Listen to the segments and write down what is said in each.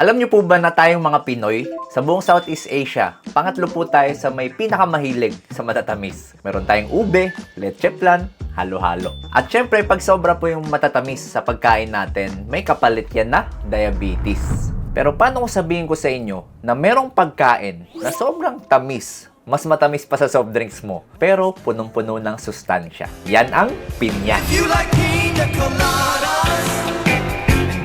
Alam niyo po ba na tayong mga Pinoy, sa buong Southeast Asia, pangatlo po tayo sa may pinakamahilig sa matatamis. Meron tayong ube, leche flan, halo-halo. At syempre, pag sobra po yung matatamis sa pagkain natin, may kapalit yan na diabetes. Pero paano kung sabihin ko sa inyo na merong pagkain na sobrang tamis, mas matamis pa sa soft drinks mo, pero punong-puno ng sustansya? Yan ang pinya. You like pina coladas,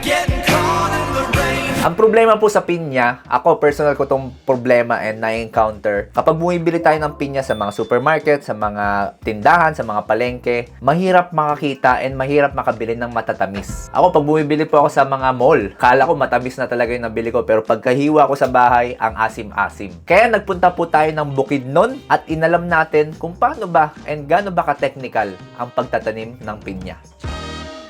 getting caught in the rain. Ang problema po sa pinya, ako personal ko tong problema and na-encounter. Kapag bumibili tayo ng pinya sa mga supermarket, sa mga tindahan, sa mga palengke, mahirap makakita and mahirap makabili ng matatamis. Ako, pag bumibili po ako sa mga mall, kala ko matamis na talaga yung nabili ko, pero pagkahiwa ko sa bahay, ang asim-asim. Kaya nagpunta po tayo ng Bukidnon at inalam natin kung paano ba and gaano ba ka-technical ang pagtatanim ng pinya.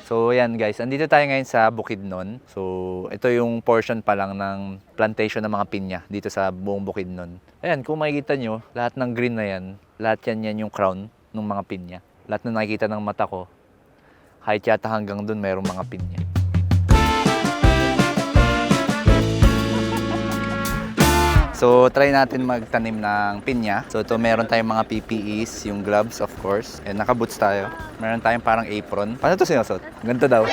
So, yan guys. Andito tayo ngayon sa Bukidnon. So, ito yung portion pa lang ng plantation ng mga pinya dito sa buong Bukidnon. Ayan, kung makikita nyo, lahat ng green na yan, lahat yan yung crown ng mga pinya. Lahat na nakikita ng mata ko, kahit yata hanggang dun mayroong mga pinya. So, try natin magtanim ng pinya. So, ito meron tayong mga PPEs, yung gloves of course. And naka-boots tayo. Meron tayong parang apron. Paano ito sinusot? Ganito daw.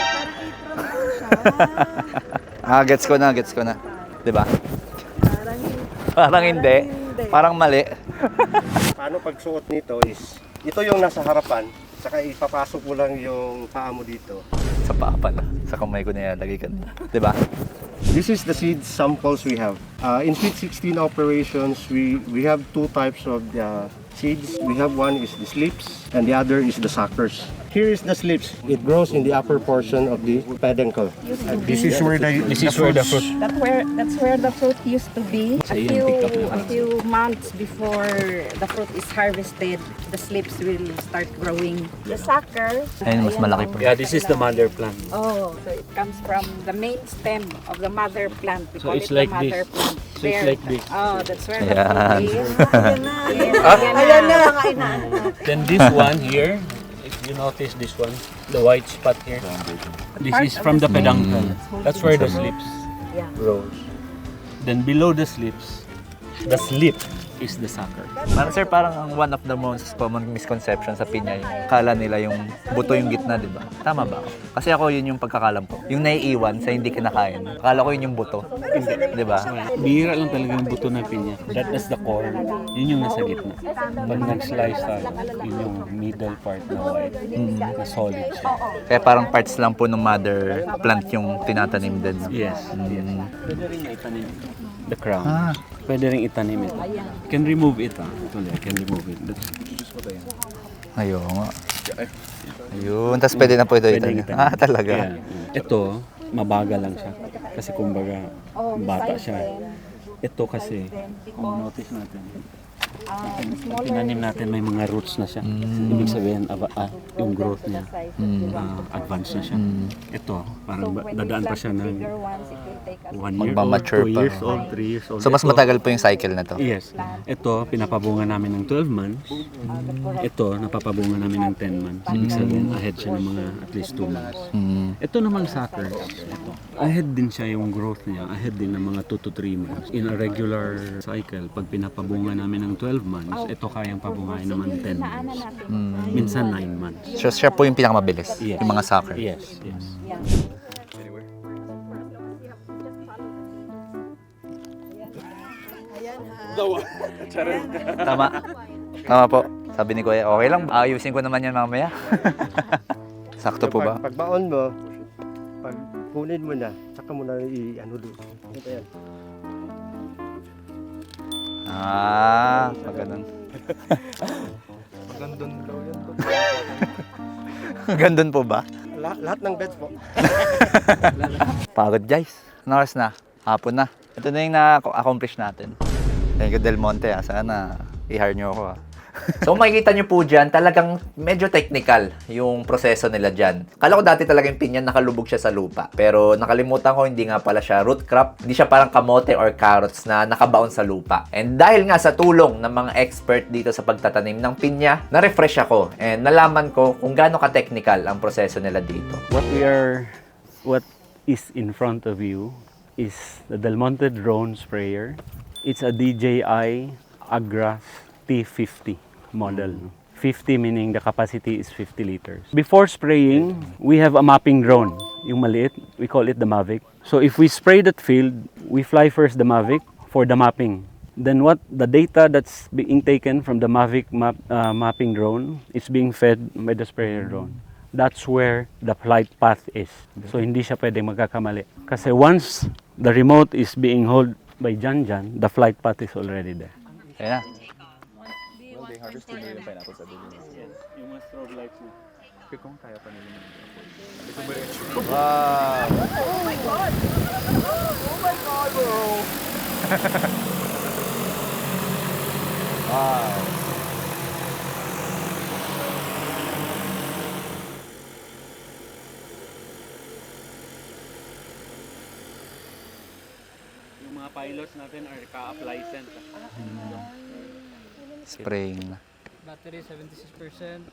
Gets ko na. Diba? Parang hindi. Parang mali. Paano pagsuot nito is, ito yung nasa harapan, saka ipapasok mo lang yung paa mo dito. Sa paa pala. Sa kamay ko na yalagay ka na. Diba? This is the seed samples we have. In Sweet 16 operations, we have two types of seeds. We have one is the slips and the other is the suckers. Here is the slips. It grows in the upper portion of the peduncle. This is where the fruit. That's where the fruit used to be. A few months before the fruit is harvested, the slips will start growing. The sucker. Ayun, mas malaki pa. Yeah, this is the mother plant. Oh, so it comes from the main stem of the mother plant. We So call it's it like the mother this. plant. So it's like this. Oh, that's where Ayan. the fruit is. Ayan na. Then this one here, if you notice this one, the white spot here, this is from the peduncle. That's where the slips Yeah. grows. Then below the slips, the slip is the sucker. Sir, parang ang one of the most common misconception sa pinya, yung kala nila yung buto yung gitna, di ba? Tama ba ako? Kasi ako yun yung pagkakalam ko. Yung naiiwan sa hindi kinakain. Akala ko yun yung buto. Di ba? Bihira lang talaga yung buto ng pinya. That is the core. Yun yung nasa gitna. Pag nag-slice tayo, yun yung middle part na white, na solid siya. Kaya parang parts lang po ng mother plant yung tinatanim din. Yes. Pwede rin itanim ito. The crown. Ah. Pwede rin itanim ito. You can remove it. Ito lang, can remove it. Ayun nga. Ayun, tapos pwede na po ito Pwede itanim. itanim. Talaga. Yeah. Ito, mabagal lang siya. Kasi kumbaga, bata siya. Ito kasi, kung notice natin, pag tinanim natin may mga roots na siya. Ibig sabihin, yung growth niya, advanced na siya. Ito, parang dadaan pa siya ng 1 year old, Magmamature 2 pa. years old, 3 years old. So, mas Ito, matagal po yung cycle na to. Yes. Ito, pinapabunga namin ng 12 months. Ito, napapabunga namin ng 10 months. Ibig sabihin, ahead siya ng mga at least 2 months. Ito namang sucker, ito. Ahead din siya yung growth niya. Ahead din ng mga 2 to 3 months. In a regular cycle, pag pinapabunga namin ng 12 months, ito kayang pabungain naman 10 months. Minsan 9 months. So, siya po yung pinakamabilis. Yes. Yung mga sucker. Yes, yes. Tama. Tama po. Sabi ni Kuya, okay lang. Ayusin ko naman yan mamaya. Sakto po ba? Pag baon mo, pag kunin mo na, saka mo na i-ano doon. Ito yan. Pag ganun. Magandun daw yan. Gandun po ba? Lahat ng beds po. Pagod guys. Anong oras na? Hapon na. Ito na yung na-accomplish natin. Thank you Del Monte. Sana i-hire nyo ako. So makikita nyo po dyan, talagang medyo technical yung proseso nila dyan. Kala ko dati talaga yung pinya nakalubog siya sa lupa. Pero nakalimutan ko, hindi nga pala siya root crop. Hindi siya parang kamote or carrots na nakabaon sa lupa. And dahil nga sa tulong ng mga expert dito sa pagtatanim ng pinya, na-refresh ako. And nalaman ko kung gaano ka-technical ang proseso nila dito. What is in front of you is the Del Monte drone sprayer. It's a DJI Agras T50 model. 50 meaning the capacity is 50 liters. Before spraying, we have a mapping drone. Yung maliit, we call it the Mavic. So if we spray that field, we fly first the Mavic for the mapping. Then what the data that's being taken from the Mavic mapping drone is being fed by the sprayer drone. That's where the flight path is. So hindi siya pwedeng magkakamali. Kasi once the remote is being held by Jan, the flight path is already there. Ayan na. Yung mga strobe lights na. Wow! Wow! Yung mga pilots natin are ka-up license. Spraying na. Battery 76%.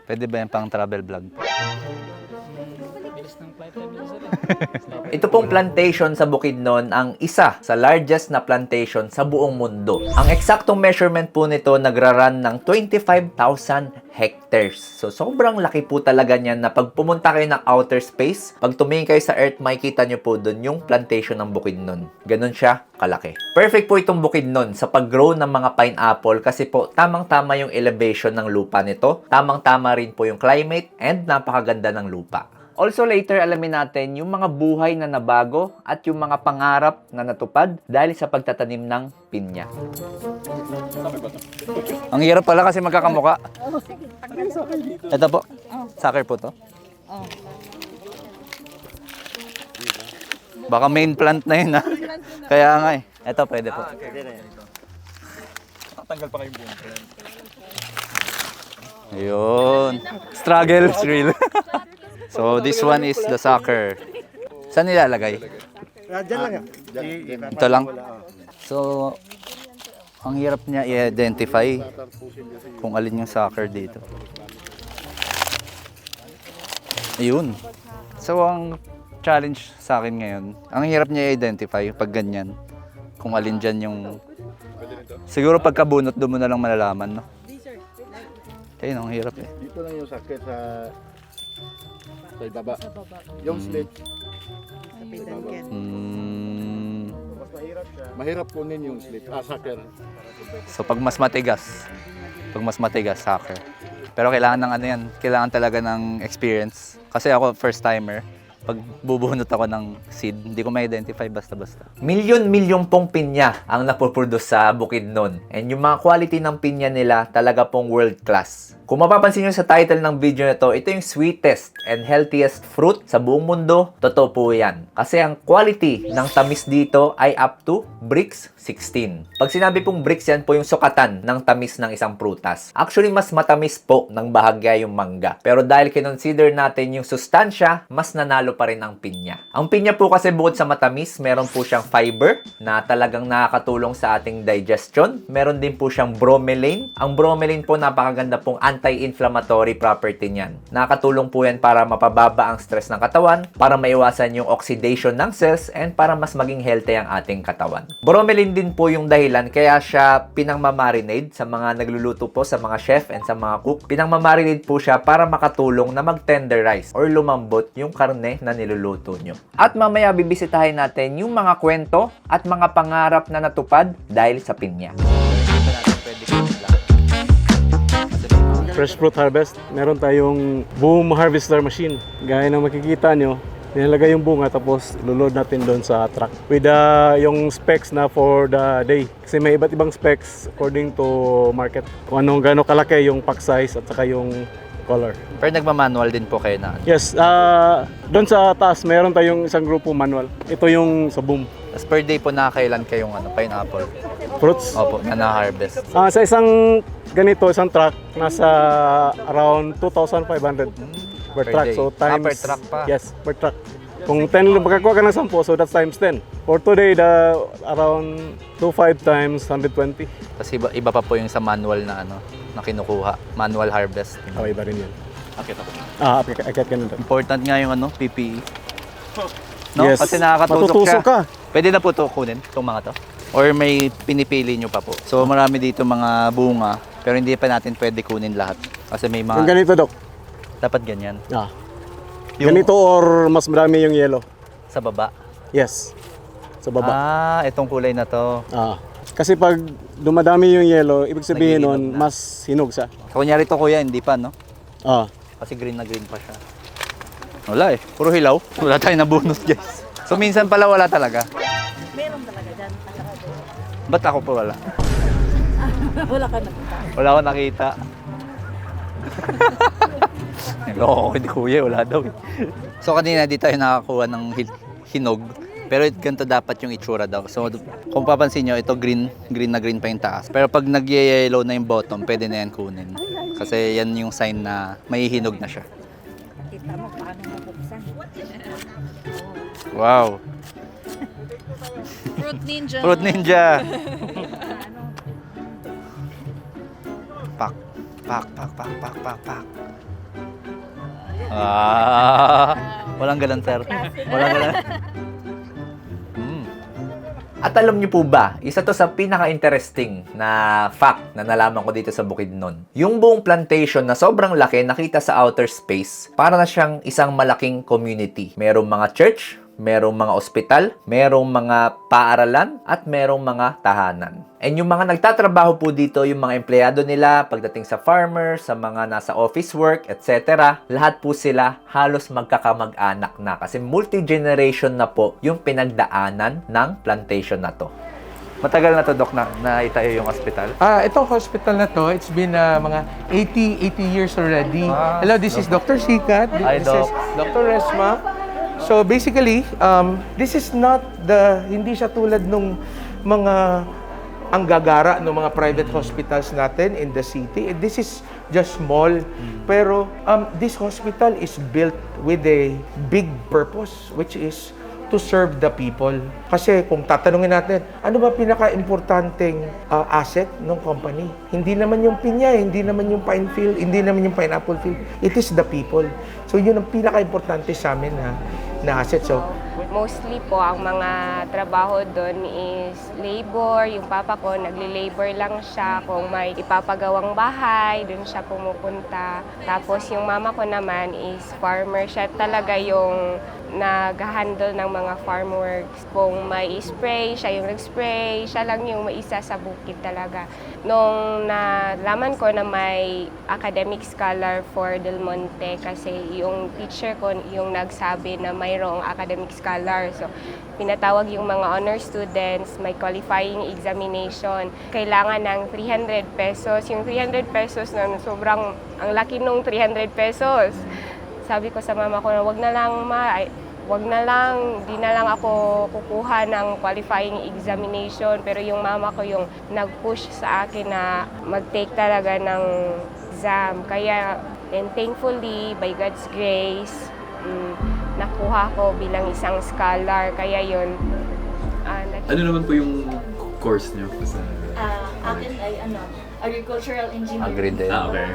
Pwede ba yung pang travel vlog? Bilis ng flight time nila sir. Ito pong plantation sa Bukidnon ang isa sa largest na plantation sa buong mundo. Ang eksaktong measurement po nito nagraran ng 25,000 hectares. So sobrang laki po talaga niyan na pag pumunta kayo ng outer space, pag tumingin kayo sa Earth, makikita nyo po doon yung plantation ng Bukidnon. Ganon siya kalaki. Perfect po itong Bukidnon sa pag-grow ng mga pineapple kasi po tamang-tama yung elevation ng lupa nito, tamang-tama rin po yung climate, and napakaganda ng lupa. Also later, alamin natin yung mga buhay na nabago at yung mga pangarap na natupad dahil sa pagtatanim ng pinya. Ang hirap pala kasi magkakamuka. Ito po. Sucker po to. Baka main plant na yun ha. Kaya nga eh. Ito pwede po. Tanggal pa kayong buong. Ayun. Struggle is real. So this one is the sucker. Saan nilalagay? Diyan lang. Ito lang. So, ang hirap niya i-identify kung alin yung sucker dito. Ayun. So, ang challenge sa akin ngayon, ang hirap niya i-identify pag ganyan. Kung alin dyan yung... Siguro pagkabunot, doon mo na lang malalaman, no? Ayun, ang hirap eh. Dito lang yung sakit sa ibaba. Yung slit. Mas mahirap siya. Mahirap kunin yung slit. Sucker. So pag mas matigas, sucker. Pero kailangan ng ano yan, kailangan talaga ng experience. Kasi ako first timer, pag bubunot ako ng seed, hindi ko ma-identify basta-basta. Milyon-milyon pong pinya ang napoproduce sa Bukidnon. And yung mga quality ng pinya nila talaga pong world class. Kung mapapansin nyo sa title ng video na to, ito yung sweetest and healthiest fruit sa buong mundo. Totoo po yan. Kasi ang quality ng tamis dito ay up to Brix 16. Pag sinabi pong Brix, yan po yung sukatan ng tamis ng isang prutas. Actually, mas matamis po ng bahagya yung mangga. Pero dahil kinonsider natin yung sustansya, mas nanalo pa rin ang pinya. Ang pinya po kasi bukod sa matamis, meron po siyang fiber na talagang nakakatulong sa ating digestion. Meron din po siyang bromelain. Ang bromelain po napakaganda pong anti-inflammatory property niyan. Nakakatulong po yan para mapababa ang stress ng katawan, para maiwasan yung oxidation ng cells, and para mas maging healthy ang ating katawan. Bromelain din po yung dahilan kaya siya pinangmamarinade sa mga nagluluto po, sa mga chef and sa mga cook. Pinangmamarinade po siya para makatulong na mag-tenderize or lumambot yung karne na niluluto nyo. At mamaya bibisitahin natin yung mga kwento at mga pangarap na natupad dahil sa pinya. Fresh fruit harvest, meron tayong boom harvester machine. Gaya ng makikita nyo, nilalagay yung bunga tapos lulod natin doon sa truck. With yung specs na for the day. Kasi may iba't ibang specs according to market. Kung anong gano'ng kalaki yung pack size at saka yung color. Pero nagmamanual din po kayo na. Yes, doon sa taas meron tayong isang grupo manual. Ito yung sa boom. Tapos per day po nakakailan kayong pineapple? Fruits. Opo, na na-harvest. Sa isang ganito, isang truck, nasa around 2,500 per truck. day. So times, Per truck pa? Yes, per truck. Kung 10, makakuha ka ng 10, so that's times 10. For today, around 25 times 120. Kasi iba pa po yung sa manual na na kinukuha. Manual harvest. Oh, iba rin yan. Okay, tapos. Akit ka na doon. Important nga yung PPE. No? Yes. Kasi nakakatusok Matutusok siya. ka. Pwede na po ito kunin, itong mga to? Or may pinipili nyo pa po? So marami dito mga bunga, pero hindi pa natin pwede kunin lahat. Kasi may Yung mga, ganito, Dok. dapat ganyan. Ah. Yung Ganito or mas marami yung yellow? sa baba. Yes. Sa baba. Ah, itong kulay na to. Ah. Kasi pag dumadami yung yellow, ibig sabihin Nagihinog nun, na. mas hinog siya. So kunyari to kuya, hindi pa, no? Ah. Kasi green na green pa siya. Wala eh, puro hilaw. Wala tayong nabunot, guys. So minsan pala wala talaga. Meron talaga dyan. Ba't ako pa wala? Wala ka nakita. Wala akong nakita. Niloko ko ni kuya, wala daw eh. So kanina di tayo nakakuha ng hinog. Pero ganito dapat yung itsura daw. So kung papansin nyo, ito green na green pa yung taas. Pero pag nag-yellow na yung bottom, pwede na yan kunin. Kasi yan yung sign na may hinog na siya. Kita mo paano mabuksan. Wow! Fruit Ninja. Fruit Ninja! Pak, pak, pak, pak, pak, pak, pak. Ah, walang galan, sir. Walang galan. At alam niyo po ba, isa to sa pinaka-interesting na fact na nalaman ko dito sa Bukidnon. Yung buong plantation na sobrang laki nakita sa outer space, para na siyang isang malaking community. Merong mga church, merong mga ospital, merong mga paaralan, at merong mga tahanan. And yung mga nagtatrabaho po dito, yung mga empleyado nila, pagdating sa farmers, sa mga nasa office work, etc., lahat po sila halos magkakamag-anak na. Kasi multi-generation na po yung pinagdaanan ng plantation na to. Matagal na to, Doc, na itayo yung ospital? Itong hospital na to, it's been mga 80 years already. Hello, this is Dr. Sikat. Hi, This Doc. is Dr. Resma. So basically, this is not hindi siya tulad nung mga ang gagara ng mga private hospitals natin in the city. This is just small. Pero this hospital is built with a big purpose, which is to serve the people. Kasi kung tatanungin natin, ano ba pinaka-importanting asset ng company? Hindi naman yung pinya, hindi naman yung pine field, hindi naman yung pineapple field. It is the people. So yun ang pinaka-importante sa amin na asset. So mostly po, ang mga trabaho doon is labor. Yung papa ko, nagli-labor lang siya. Kung may ipapagawang bahay, doon siya pumupunta. Tapos yung mama ko naman is farmer. Siya talaga yung nag-handle ng mga farm works. Kung may spray, siya yung nag-spray. Siya lang yung maisa sa bukid talaga. Nung nalaman ko na may academic scholar for Del Monte, kasi yung teacher ko yung nagsabi na mayroong academic scholar. So, pinatawag yung mga honor students, may qualifying examination. Kailangan ng 300 pesos. Yung 300 pesos na sobrang, ang laki nung 300 pesos. Sabi ko sa mama ko na wag na lang, di na lang ako kukuha ng qualifying examination. Pero yung mama ko yung nag-push sa akin na mag-take talaga ng exam. Kaya, and thankfully, by God's grace, nakuha ko bilang isang scholar. Kaya yun. Ano naman po yung course niyo? Akin ay agricultural engineering. Agri din. Okay.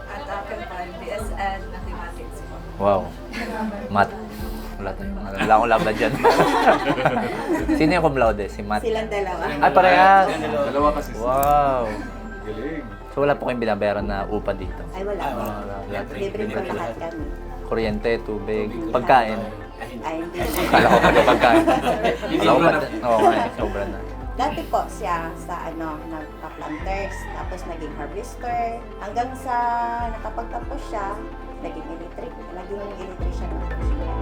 At akin pa, BSN Mathematics po. Wow. Math. Wala akong labda dyan. Sino yung cum laude? Si Matt? Silang dalawa. Ay, parehas. Dalawa kasi. Wow. Galing. So wala po kayong binabayaran na upa dito? Ay, wala po. Libre po lahat kami. Kuryente, tubig, pagkain. Ay, hindi. Kala ko pati pagkain. Kala ko pati. Oo nga, sobra na. Dati po siya sa nagpa-planters, tapos naging harvester, hanggang sa nakapagtapos siya, naging electrician na po siya.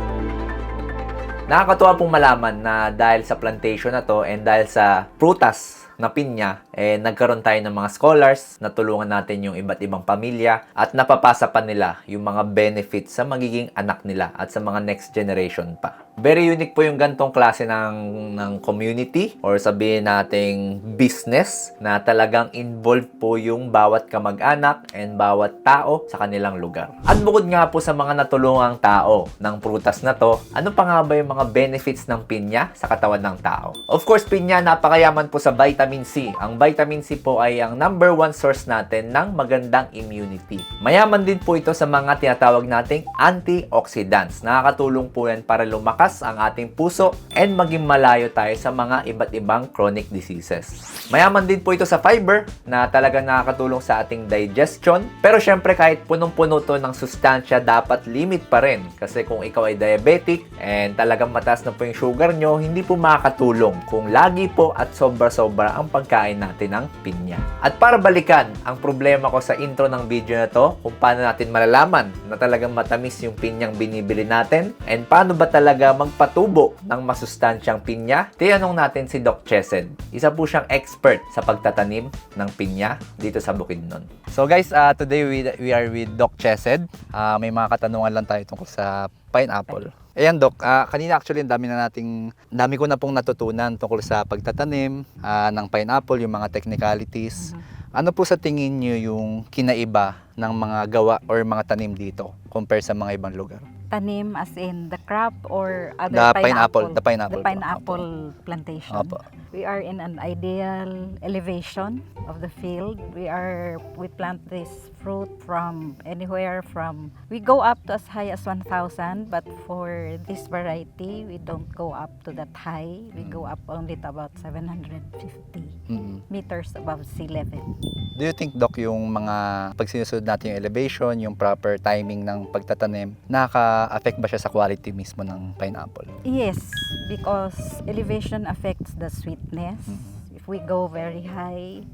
Nakakatuwa pong malaman na dahil sa plantation na to and dahil sa prutas na pinya, nagkaroon tayo ng mga scholars, natulungan natin yung iba't ibang pamilya at napapasa pa nila yung mga benefits sa magiging anak nila at sa mga next generation pa. Very unique po yung gantong klase ng community or sabihin nating business na talagang involved po yung bawat kamag-anak and bawat tao sa kanilang lugar. At bukod nga po sa mga natulungang tao ng prutas na to, ano pa nga ba yung mga benefits ng pinya sa katawan ng tao? Of course, pinya napakayaman po sa vitamins vitamin C. Ang vitamin C po ay ang number 1 source natin ng magandang immunity. Mayaman din po ito sa mga tinatawag nating antioxidants. Nakakatulong po yan para lumakas ang ating puso and maging malayo tayo sa mga iba't ibang chronic diseases. Mayaman din po ito sa fiber na talagang nakakatulong sa ating digestion. Pero syempre kahit punong-puno to ng sustansya, dapat limit pa rin. Kasi kung ikaw ay diabetic and talagang mataas na po yung sugar nyo, hindi po makakatulong kung lagi po at sobra-sobra ang pagkain natin ng pinya. At para balikan ang problema ko sa intro ng video na to, kung paano natin malalaman na talagang matamis yung pinyang binibili natin and paano ba talaga magpatubo ng masustansyang pinya, tinanong natin si Doc Chesed. Isa po siyang expert sa pagtatanim ng pinya dito sa Bukidnon. So guys, today we are with Doc Chesed. May mga katanungan lang tayo tungkol sa pineapple. Ayan Doc, kanina actually dami ko na pong natutunan tungkol sa pagtatanim ng pineapple, yung mga technicalities. Ano po sa tingin niyo yung kinaiba ng mga gawa or mga tanim dito compare sa mga ibang lugar? Tanim as in the crop or other The pineapple? pineapple. The pineapple plantation. Opo. We are in an ideal elevation of the field. We plant this fruit from anywhere from, we go up to as high as 1,000, but for this variety, we don't go up to that high. We go up only to about 750 meters above sea level. Do you think, Doc, yung mga pag sinusunod natin yung elevation, yung proper timing ng pagtatanim, nakaka-affect ba siya sa quality mismo ng pineapple? Yes, because elevation affects the sweetness. If we go very high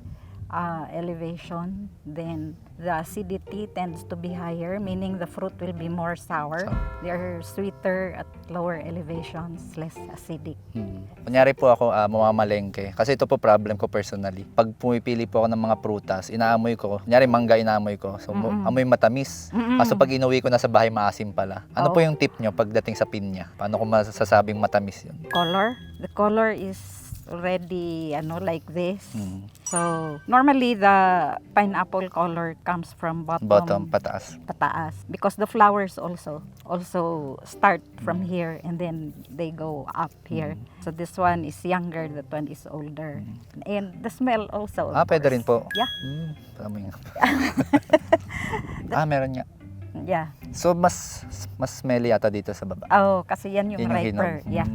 elevation, then the acidity tends to be higher, meaning the fruit will be more sour. They are sweeter at lower elevations, less acidic. Kunyari po ako mamamalengke, kasi ito po problem ko personally. Pag pumipili po ako ng mga prutas, inaamoy ko, kunyari mangga inaamoy ko, so amoy matamis. Kaso pag inuwi ko na sa bahay, maasim pala. Ano po yung tip nyo pagdating sa pinya? Paano ko masasabing matamis yun? Color. The color is already like this. So normally the pineapple color comes from bottom pataas. Because the flowers also start from here and then they go up here. So this one is younger, that one is older. And the smell also. Pwede rin po. Yeah. Amoy nga. Meron nga. Yeah. So mas smelly yata dito sa baba. Oh, kasi yan yung riper. hinog. Yeah.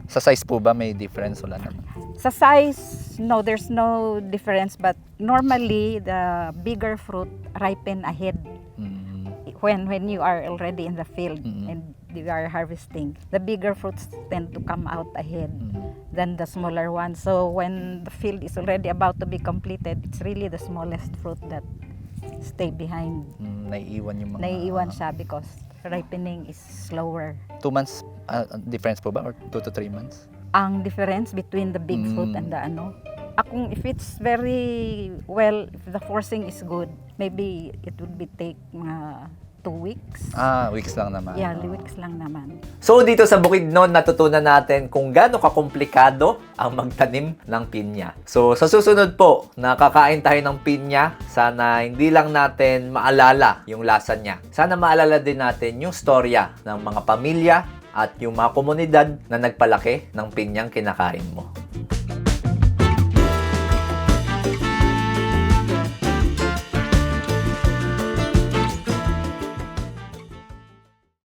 Sa size po ba may difference? Wala naman. Sa size, no, there's no difference, but normally the bigger fruit ripen ahead when you are already in the field and you are harvesting. The bigger fruits tend to come out ahead than the smaller ones. So when the field is already about to be completed, it's really the smallest fruit that stay behind. Naiiwan yung mga... Naiiwan siya because ripening is slower. 2 months difference po ba or 2 to 3 months? Ang difference between the big fruit and the akong if it's very well, if the forcing is good, maybe it would be take mga 2 weeks. Weeks lang naman. Yeah, weeks lang naman. So dito sa Bukidnon, natutunan natin kung gaano kakomplikado ang magtanim ng pinya. So sa susunod po, nakakain tayo ng pinya. Sana hindi lang natin maalala yung lasa niya. Sana maalala din natin yung storya ng mga pamilya at yung mga komunidad na nagpalaki ng pinyang kinakain mo.